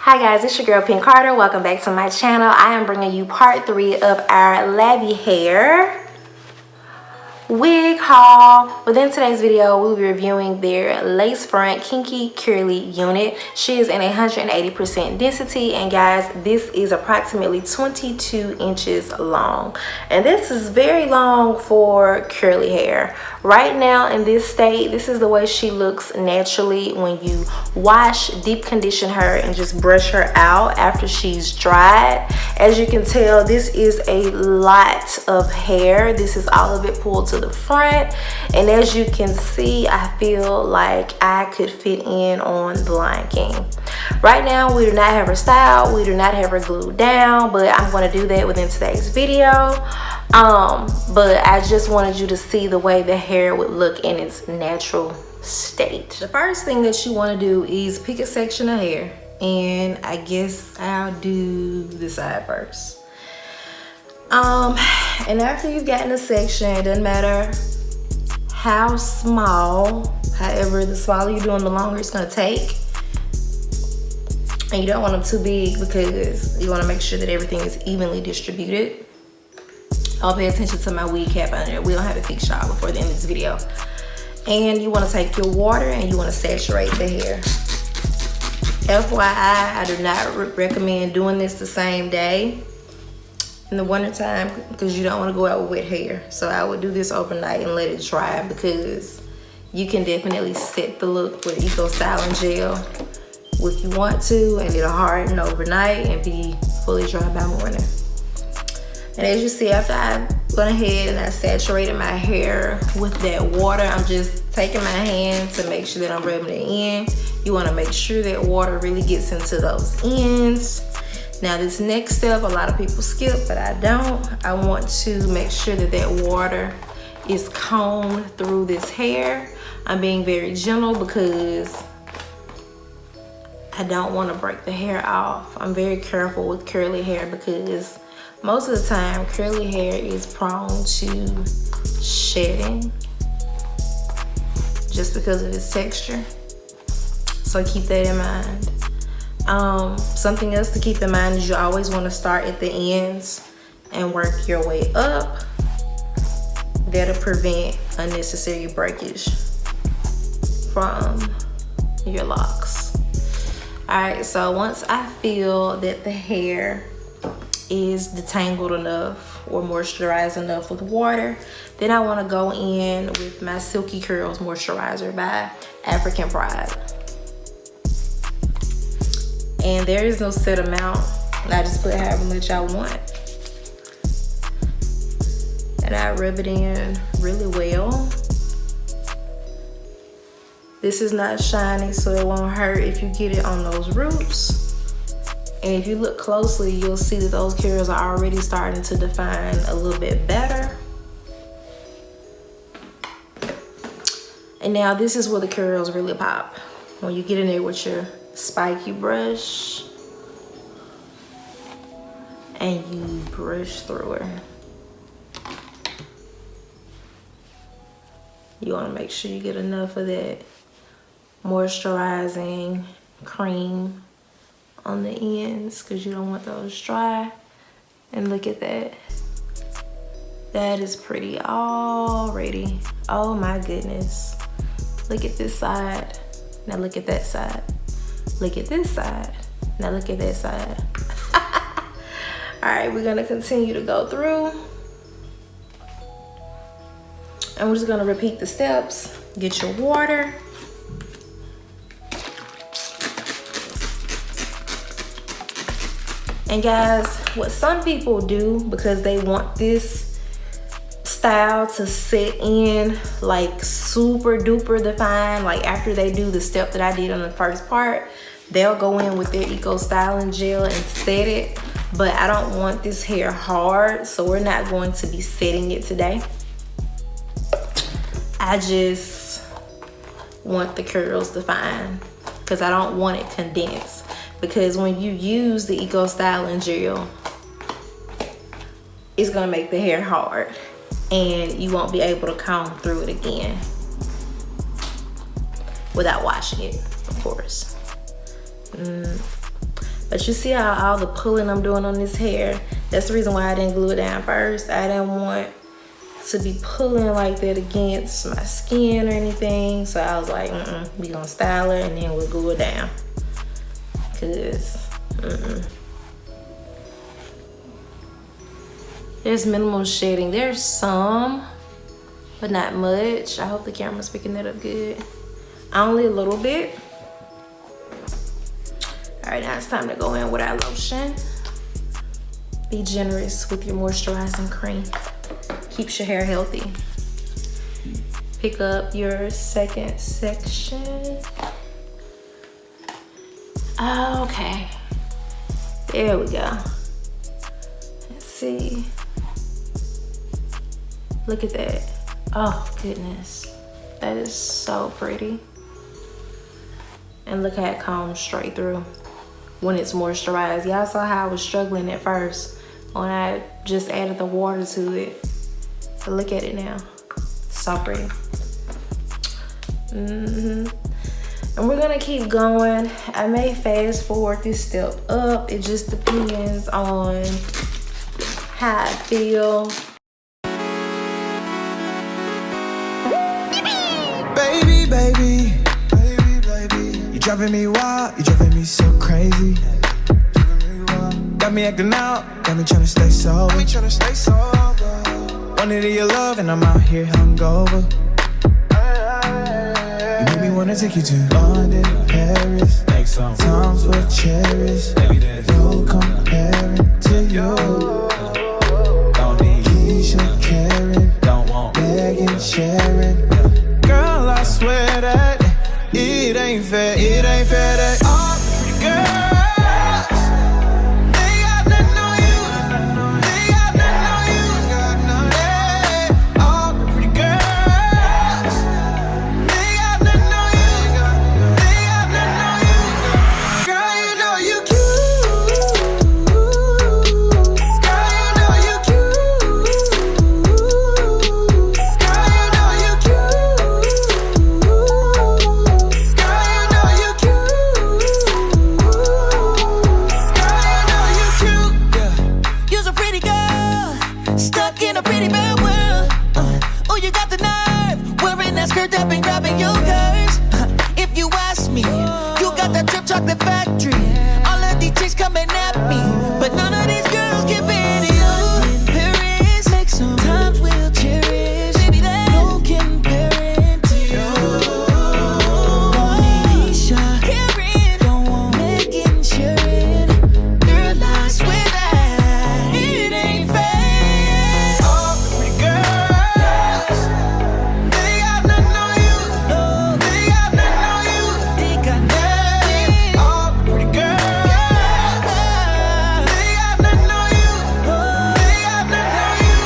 Hi guys, it's your girl Pink Carter. Welcome back to my channel. I am bringing you part 3 of our Lavy hair wig haul. Within today's video, we'll be reviewing their lace front kinky curly unit. She is in 180% density, and guys, this is approximately 22 inches long, and this is very long for curly hair. Right now in this state, this is the way she looks naturally when you wash, deep condition her, and just brush her out after she's dried. As you can tell, this is a lot of hair. This is all of it pulled to the front, and as you can see, I feel like I could fit in on the Lion King. Right now, we do not have her styled, we do not have her glued down, but I'm going to do that within today's video. But I just wanted you to see the way the hair would look in its natural state. The first thing that you want to do is pick a section of hair, and I guess I'll do the side first. And after you've gotten a section, it doesn't matter how small, however, the smaller you're doing, the longer it's going to take. And you don't want them too big because you want to make sure that everything is evenly distributed. I'll pay attention to my wig cap under there. We don't have a fix y'all before the end of this video. And you want to take your water and you want to saturate the hair. FYI, I do not recommend doing this the same day in the wintertime because you don't want to go out with wet hair. So I would do this overnight and let it dry, because you can definitely set the look with Eco Styling Gel if you want to, and it'll harden overnight and be fully dry by morning. And as you see, after I went ahead and I saturated my hair with that water, I'm just taking my hand to make sure that I'm rubbing it in. You want to make sure that water really gets into those ends. Now this next step, a lot of people skip, but I don't. I want to make sure that that water is combed through this hair. I'm being very gentle because I don't want to break the hair off. I'm very careful with curly hair because most of the time curly hair is prone to shedding just because of its texture. So keep that in mind. Something else to keep in mind is you always want to start at the ends and work your way up. That'll prevent unnecessary breakage from your locks. Alright, so once I feel that the hair is detangled enough or moisturized enough with water, then I want to go in with my Silky Curls Moisturizer by African Pride. And there is no set amount. I just put however much I want. And I rub it in really well. This is not shiny, so it won't hurt if you get it on those roots. And if you look closely, you'll see that those curls are already starting to define a little bit better. And now this is where the curls really pop. When you get in there with your spiky brush and you brush through her. You want to make sure you get enough of that moisturizing cream on the ends because you don't want those dry. And look at that. That is pretty already. Oh my goodness. Look at this side. Now look at that side. Look at this side. Now look at that side. All right, we're gonna continue to go through. And we're just gonna repeat the steps. Get your water. And guys, what some people do, because they want this style to set in like super duper defined, like after they do the step that I did on the first part, they'll go in with their Eco Styling Gel and set it. But I don't want this hair hard, so we're not going to be setting it today. I just want the curls defined because I don't want it condensed. Because when you use the Eco Styling Gel, it's gonna make the hair hard and you won't be able to comb through it again without washing it, of course. But you see how all the pulling I'm doing on this hair? That's the reason why I didn't glue it down first. I didn't want to be pulling like that against my skin or anything. So I was like, we gonna style it and then we'll glue it down. Cause, There's minimal shedding. There's some, but not much. I hope the camera's picking that up good. Only a little bit. All right, now it's time to go in with our lotion. Be generous with your moisturizing cream. Keeps your hair healthy. Pick up your second section. Okay, there we go. Let's see. Look at that. Oh goodness, that is so pretty. And look how it combs straight through when it's moisturized. Y'all saw how I was struggling at first when I just added the water to it. But look at it now, so pretty. And we're gonna keep going. I may fast forward this step up. It just depends on how I feel. Baby, you driving me wild, you driving me so crazy. Got me acting out, got me trying to stay sober. Wanted your love and I'm out here hungover. You make me wanna take you to London, Paris. Times we'll cherish. No comparing to you. Don't need Keisha, Karen, don't want Megan, Sharon. Girl, I swear that it ain't fair that all the pretty girls, they got nothing on you, they got nothing on you, yeah. All the pretty girls, they got nothing on you, they got nothing on you. Girl, you know you cute, girl, you know you cute, girl, you know you cute. Up and grabbing your curves. If you ask me, you got that drip chocolate factory. All of these chicks coming at me, but none of these girls compare to you. In Paris, make some times we'll cherish. Baby, there's no comparing to you. Don't need Keisha, Karen, don't want Megan, Sharon. Girl, I swear that it ain't fair. All the pretty girls, they got nothing on you. They got nothing on you. They got nothing. All the pretty girls, they got nothing on you. They got nothing on you.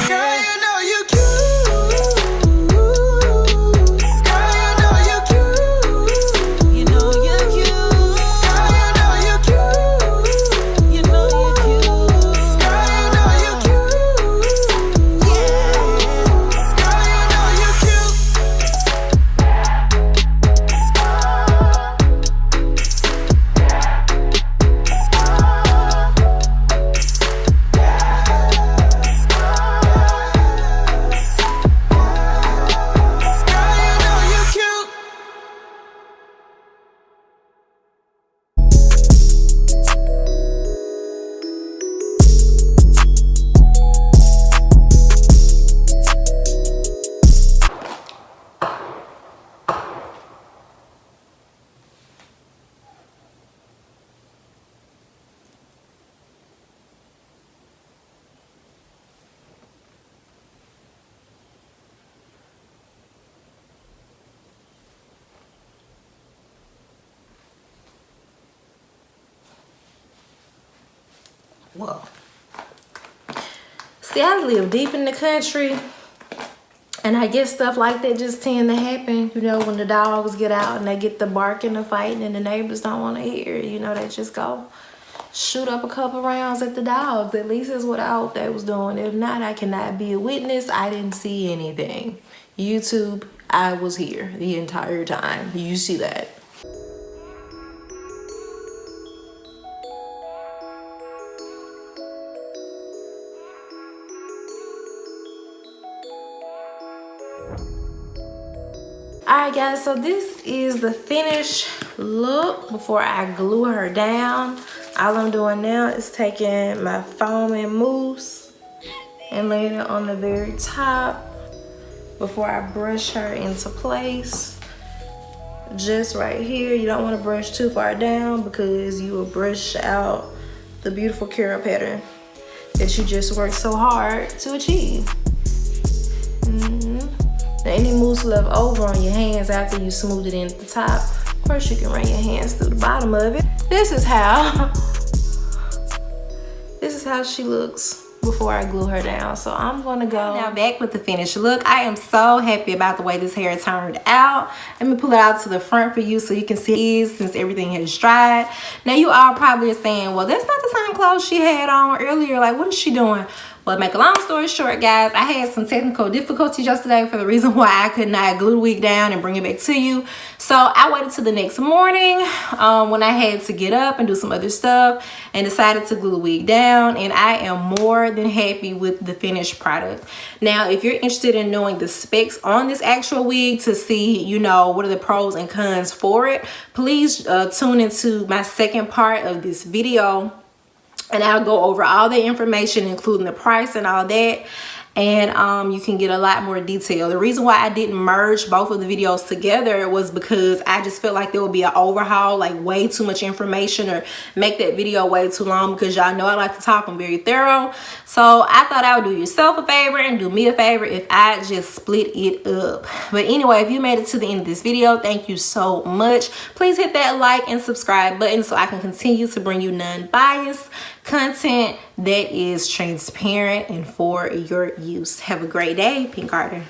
Girl, you know you cute. Girl, you know you cute. You know you're cute. Girl, you know you cute. You know you're cute. Girl, you know you cute. Yeah. Girl, you know you cute. Girl, you know you cute. Whoa. See, I live deep in the country, and I guess stuff like that just tend to happen, you know, when the dogs get out and they get the barking and fighting and the neighbors don't want to hear it, you know, they just go shoot up a couple rounds at the dogs. At least is what I hope they was doing. If not, I cannot be a witness. I didn't see anything. YouTube, I was here the entire time. You see that. Alright guys, so this is the finished look before I glue her down. All I'm doing now is taking my foam and mousse and laying it on the very top before I brush her into place. Just right here. You don't want to brush too far down because you will brush out the beautiful curl pattern that you just worked so hard to achieve. Now, any mousse left over on your hands after you smooth it in at the top, of course you can run your hands through the bottom of it. This is how she looks before I glue her down. So I'm gonna go now back with the finished look. I am so happy about the way this hair turned out. Let me pull it out to the front for you so you can see it since everything has dried. Now you all probably are saying, well, that's not the same clothes she had on earlier. Like, what is she doing? Well, make a long story short, guys, I had some technical difficulties yesterday for the reason why I could not glue the wig down and bring it back to you. So I waited till the next morning when I had to get up and do some other stuff and decided to glue the wig down. And I am more than happy with the finished product. Now, if you're interested in knowing the specs on this actual wig to see, you know, what are the pros and cons for it, please tune into my second part of this video. And I'll go over all the information, including the price and all that. And you can get a lot more detail. The reason why I didn't merge both of the videos together was because I just felt like there would be an overhaul, like way too much information, or make that video way too long, because y'all know I like to talk. I'm very thorough. So I thought I would do yourself a favor and do me a favor if I just split it up. But anyway, if you made it to the end of this video, thank you so much. Please hit that like and subscribe button so I can continue to bring you non-biased content that is transparent and for your use. Have a great day. Pink Carter.